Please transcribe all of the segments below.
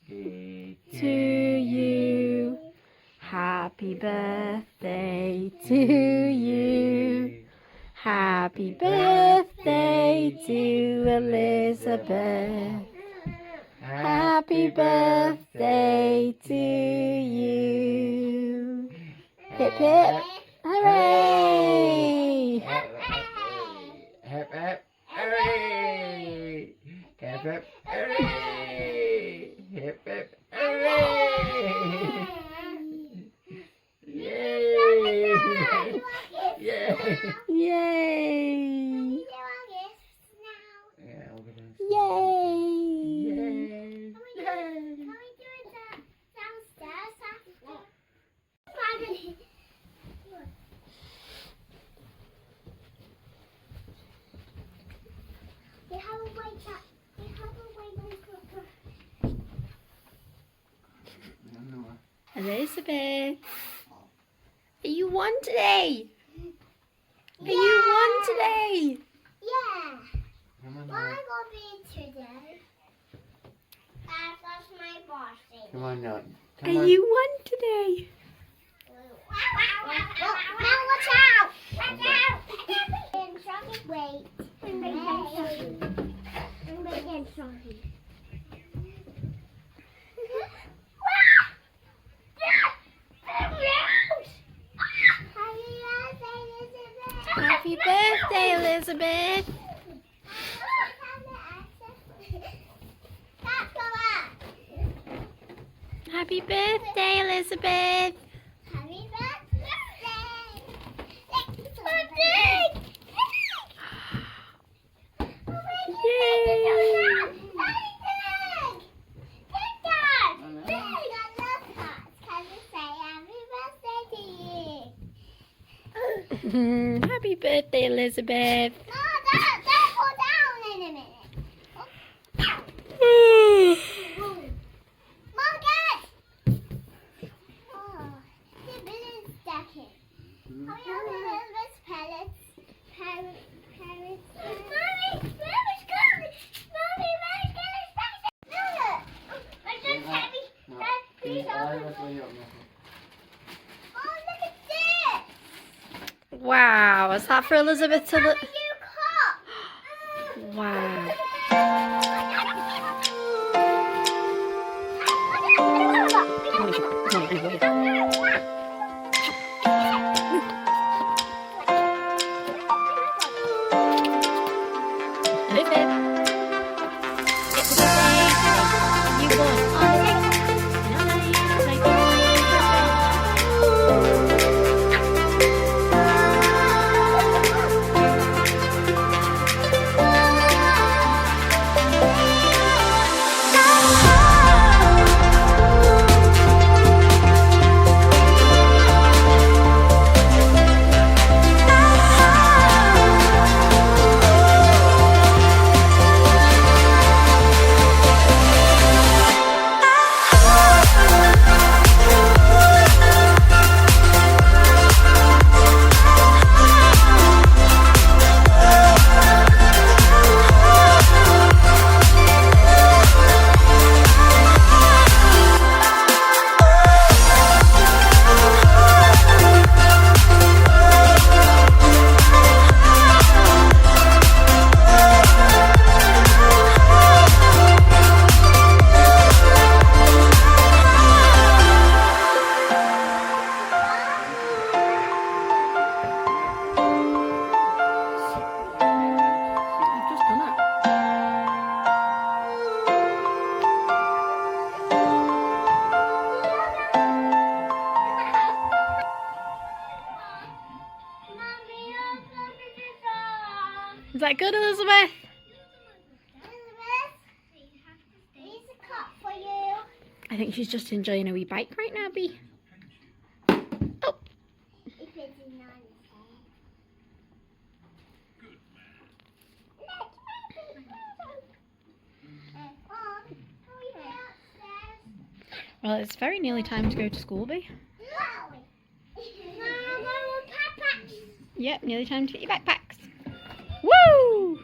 to you. Happy birthday to you. Happy birthday to Elizabeth. Happy birthday to you. Hip hip. Hooray! Hip hip. Hooray! Hip hip. Hooray! Hip hip. Hooray! Yay! Yay! Yay! Yeah, we'll get in. Yay! Yay! Can we do it downstairs after? We have a wake up. We have a wake up. Elizabeth, are you one today? Are you one today? Yeah. Come on, What now. I will be today? That's my birthday. Come on now. Are Come on. you one today? Now watch out! Watch out! Wait. I'm making sorry. Happy birthday, Elizabeth. Happy birthday, Elizabeth. Happy birthday! Yay! Happy birthday, Elizabeth. Wow, is that for Elizabeth to look? Wow. Is that good, Elizabeth? Here's a cup for you. I think she's just enjoying a wee bike right now, Bee. Oh. If it's in nine, Well, it's very nearly time to go to school, Bee. Yep, nearly time to get your backpacks. Woo!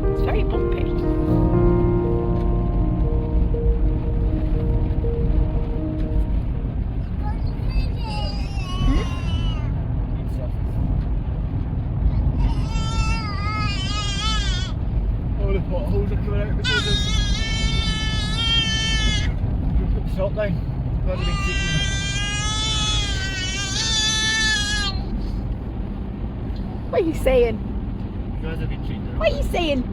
It's very bumpy. Oh, the potholes are coming out because of... You put the salt down. Glad they've been treating them. What are you saying? Glad they've been treating them. What are you saying?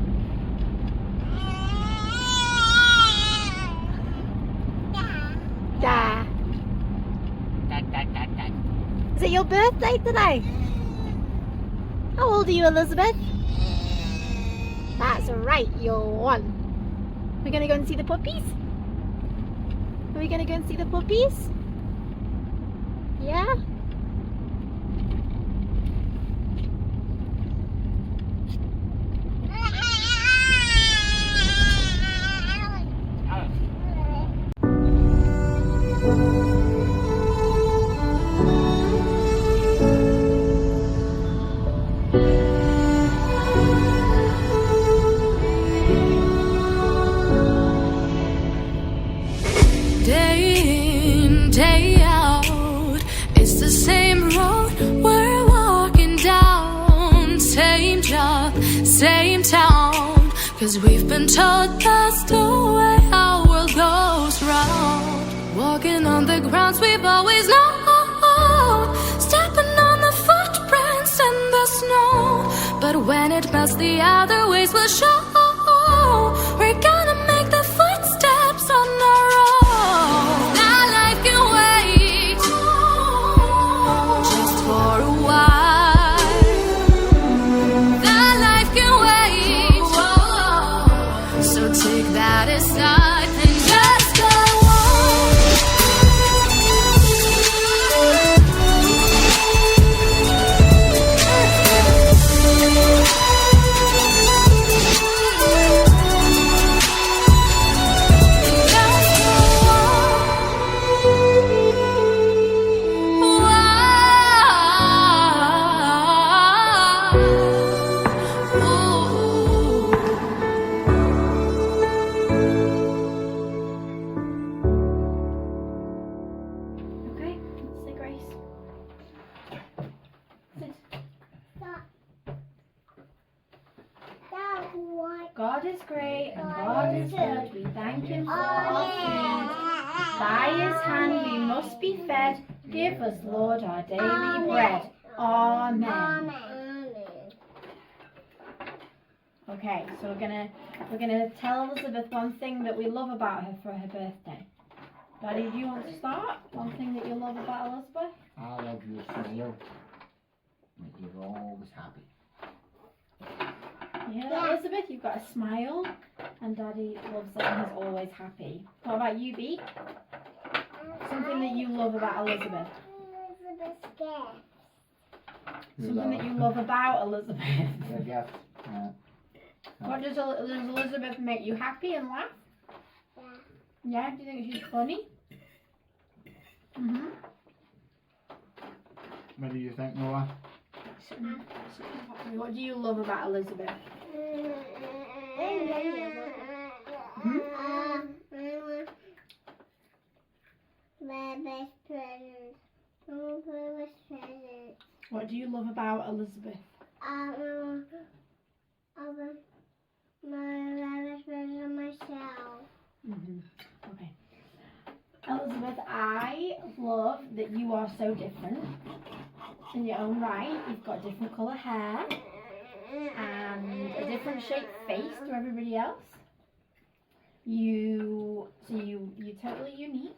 Da. Is it your birthday today? How old are you, Elizabeth? That's right, you're 1. We're gonna go and see the puppies? Are we gonna go and see the puppies? Yeah? Day in, day out, it's the same road we're walking down. Same job, same town, 'cause we've been told that's the way our world goes round. Walking on the grounds we've always known, stepping on the footprints in the snow. But when it melts, the other ways will show. We're gonna make the footsteps on our own. That life can wait just for a while. That life can wait. So take that aside and just go Okay, say grace. God is great and God is good. We thank Him for our food. By His hand we must be fed. Give us, Lord, our daily bread. Amen. Okay, so we're gonna tell Elizabeth one thing that we love about her for her birthday. Daddy, do you want to start? One thing that you love about Elizabeth? I love your smile. You're always happy. You hear that, Elizabeth? You've got a smile, and Daddy loves it and he's always happy. What about you, Bee? Something that you love about Elizabeth. Elizabeth's gift. Something that you love about Elizabeth. Your gift. What does Elizabeth make you happy and laugh? Yeah. Yeah, do you think she's funny? What do you think, Noah? What do you love about Elizabeth? My best present. My best present. What do you love about Elizabeth? My best present myself. Okay. Elizabeth, I love that you are so different in your own right. You've got different colour hair and a different shaped face to everybody else. You're totally unique.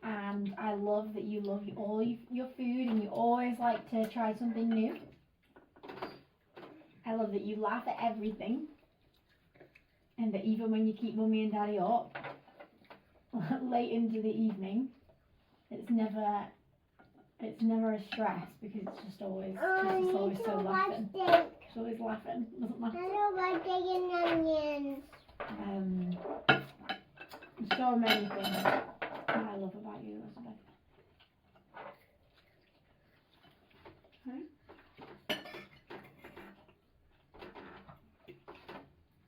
And I love that you love all your food and you always like to try something new. I love that you laugh at everything. And that even when you keep Mummy and Daddy up late into the evening, it's never a stress because it's just always so laughing. She's always laughing, doesn't laugh. I don't like digging onions. So many things that I love about you, Elizabeth. Okay.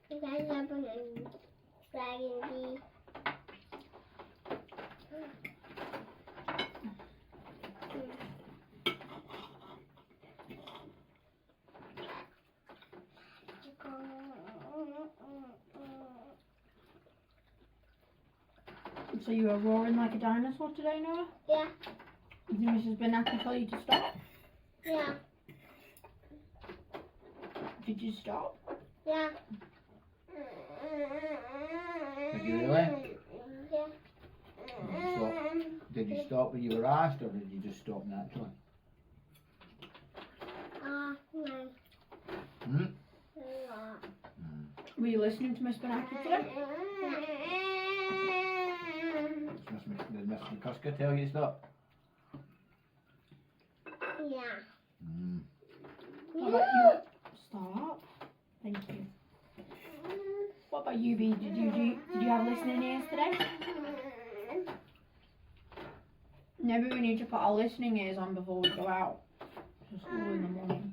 You guys have a dragon bee. So you were roaring like a dinosaur today, Noah? Yeah. Did Mrs. Benaki tell you to stop? Yeah. Did you stop? Yeah. Did you really? Yeah. Did you stop when you were asked, or did you just stop naturally? No. Hmm? Were you listening to Miss Benaki today? Did Miss McCusker tell you to stop? Yeah. What about you? Stop. Thank you. What about you, Bee? Did you have listening ears today? Maybe we need to put our listening ears on before we go out to school in the morning.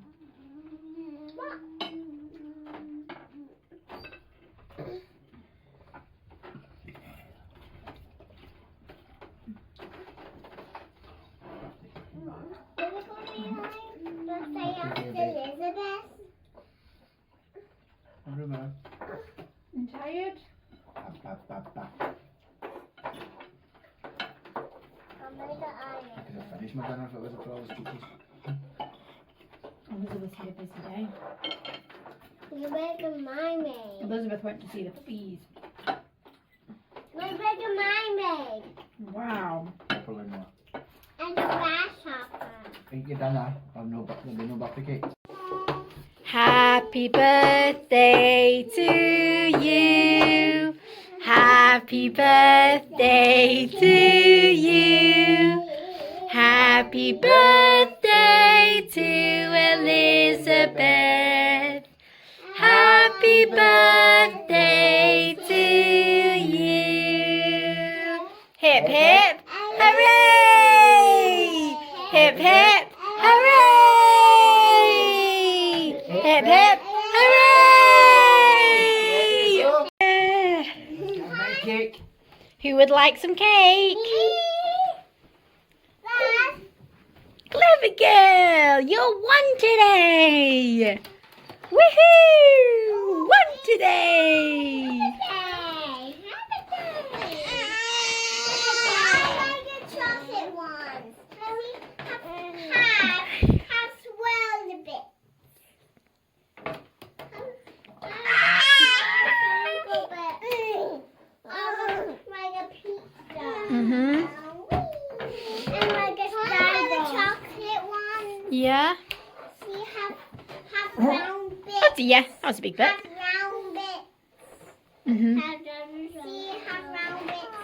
Elizabeth? I don't know. You tired? Did I finish my dinner if it wasn't for all the cookies? Elizabeth had a busy day. Elizabeth my maid. Elizabeth went to see the puppies. Elizabeth my maid. Wow. Properly more. And the grasshopper. Eat your dinner, or there'll be no birthday cake. Happy birthday to you. Happy birthday to you. Happy birthday to Elizabeth. Happy birthday to you. Hip hip hooray! Hip hip hooray! Hip hip hooray! Cake. Who would like some cake? Clever girl, you're one today. Woohoo! One today. Mhm. And like a the chocolate one. Yeah. See, have round bits. Oh yeah, that was a big bit. Have round bits. Mhm. See, have round bits.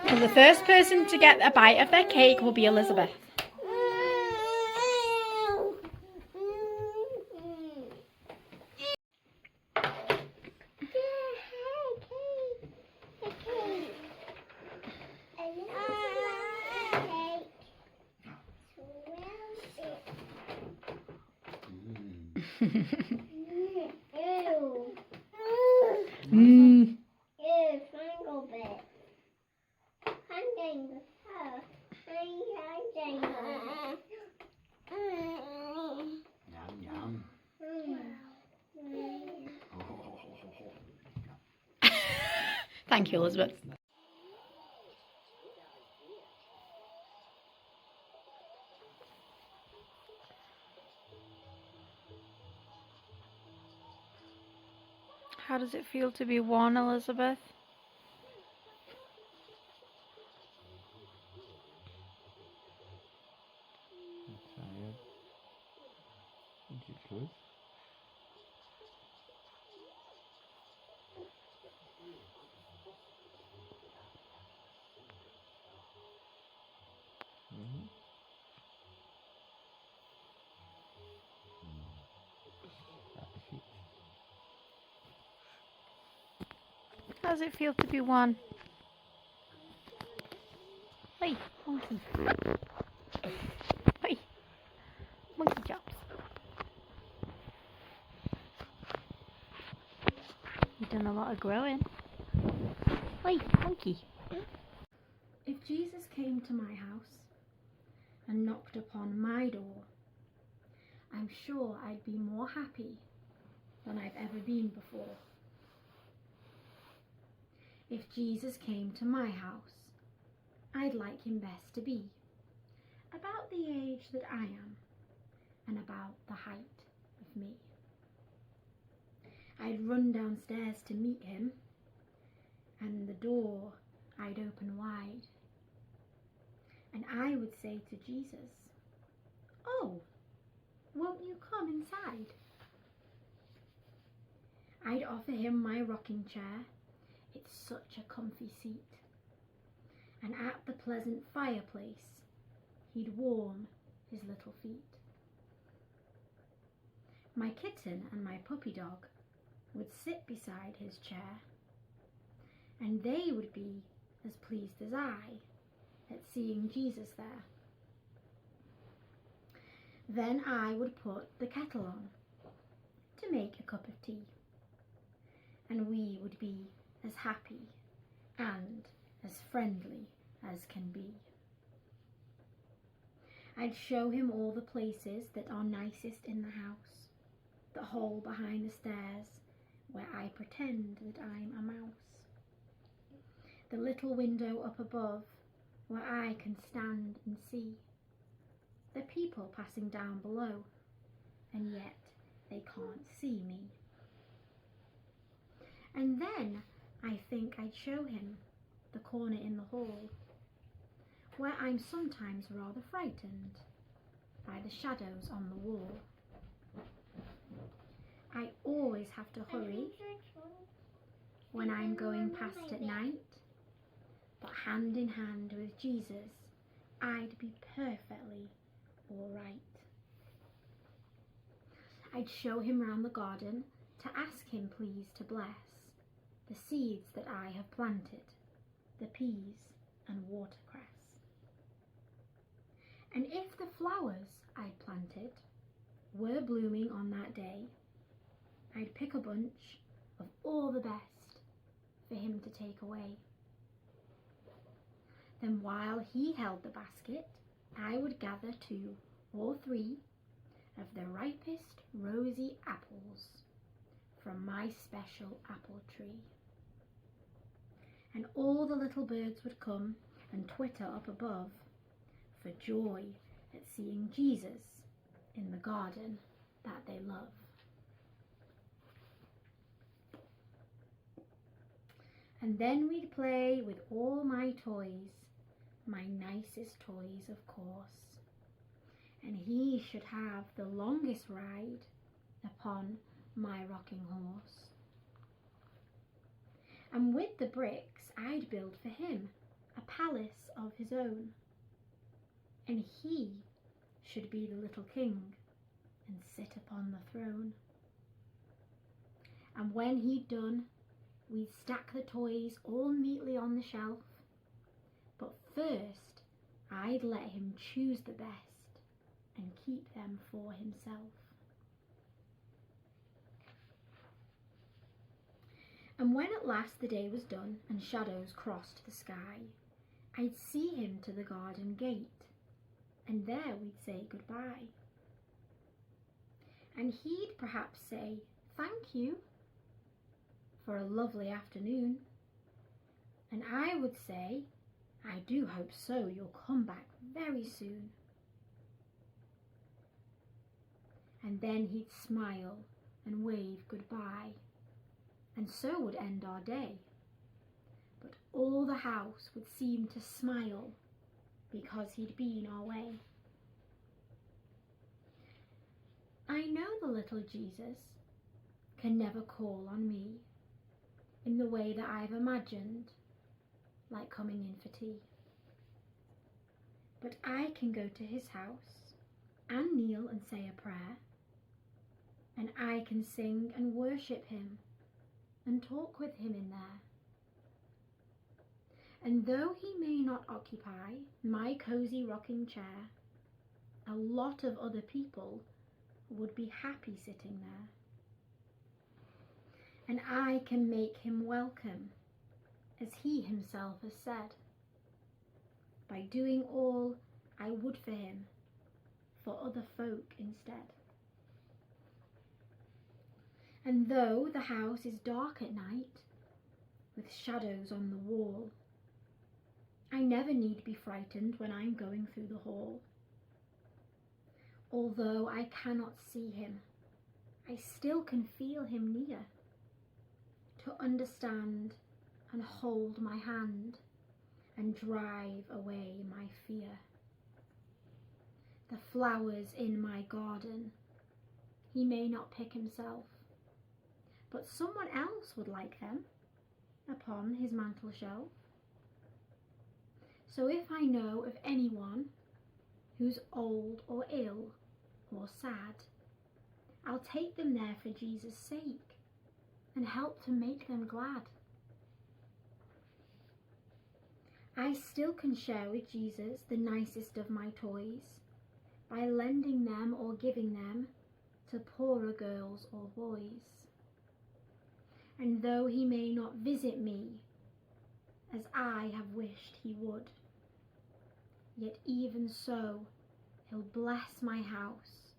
Well, the first person to get a bite of their cake will be Elizabeth. Mm. Ew, triangle bit. Hunting the house. Yum, yum. Thank you, Elizabeth. How does it feel to be one, Elizabeth? I'm tired. Aren't you, Truth? Mm-hmm. Happy feet. How does it feel to be one? Hey, monkey. Hey, monkey chops. You've done a lot of growing. Hey, monkey. If Jesus came to my house and knocked upon my door, I'm sure I'd be more happy than I've ever been before. If Jesus came to my house, I'd like him best to be about the age that I am and about the height of me. I'd run downstairs to meet him, and the door I'd open wide, and I would say to Jesus, "Oh, won't you come inside?" I'd offer him my rocking chair, it's such a comfy seat, and at the pleasant fireplace he'd warm his little feet. My kitten and my puppy dog would sit beside his chair, and they would be as pleased as I at seeing Jesus there. Then I would put the kettle on to make a cup of tea, and we would be as happy and as friendly as can be. I'd show him all the places that are nicest in the house, the hole behind the stairs where I pretend that I'm a mouse, the little window up above where I can stand and see the people passing down below, and yet they can't see me. And then I think I'd show him the corner in the hall where I'm sometimes rather frightened by the shadows on the wall. I always have to hurry when I'm going past at night, but hand in hand with Jesus, I'd be perfectly all right. I'd show him round the garden to ask him please to bless the seeds that I have planted, the peas and watercress. And if the flowers I'd planted were blooming on that day, I'd pick a bunch of all the best for him to take away. Then while he held the basket, I would gather 2 or 3 of the ripest rosy apples from my special apple tree. And all the little birds would come and twitter up above for joy at seeing Jesus in the garden that they love. And then we'd play with all my toys, my nicest toys of course, and he should have the longest ride upon my rocking horse. And with the bricks I'd build for him a palace of his own, and he should be the little king and sit upon the throne. And when he'd done, we'd stack the toys all neatly on the shelf, but first I'd let him choose the best and keep them for himself. And when at last the day was done and shadows crossed the sky, I'd see him to the garden gate, and there we'd say goodbye. And he'd perhaps say thank you for a lovely afternoon, And I would say, I do hope so, you'll come back very soon. And then he'd smile and wave goodbye, and so would end our day. But all the house would seem to smile because he'd been our way. I know the little Jesus can never call on me in the way that I've imagined, like coming in for tea. But I can go to his house and kneel and say a prayer, and I can sing and worship him and talk with him in there. And though he may not occupy my cosy rocking chair, a lot of other people would be happy sitting there. And I can make him welcome, as he himself has said, by doing all I would for him, for other folk instead. And though the house is dark at night, with shadows on the wall, I never need be frightened when I'm going through the hall. Although I cannot see him, I still can feel him near, to understand and hold my hand and drive away my fear. The flowers in my garden, he may not pick himself, but someone else would like them upon his mantel shelf. So if I know of anyone who's old or ill or sad, I'll take them there for Jesus' sake and help to make them glad. I still can share with Jesus the nicest of my toys by lending them or giving them to poorer girls or boys. And though he may not visit me as I have wished he would, yet even so he'll bless my house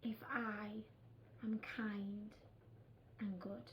if I am kind and good.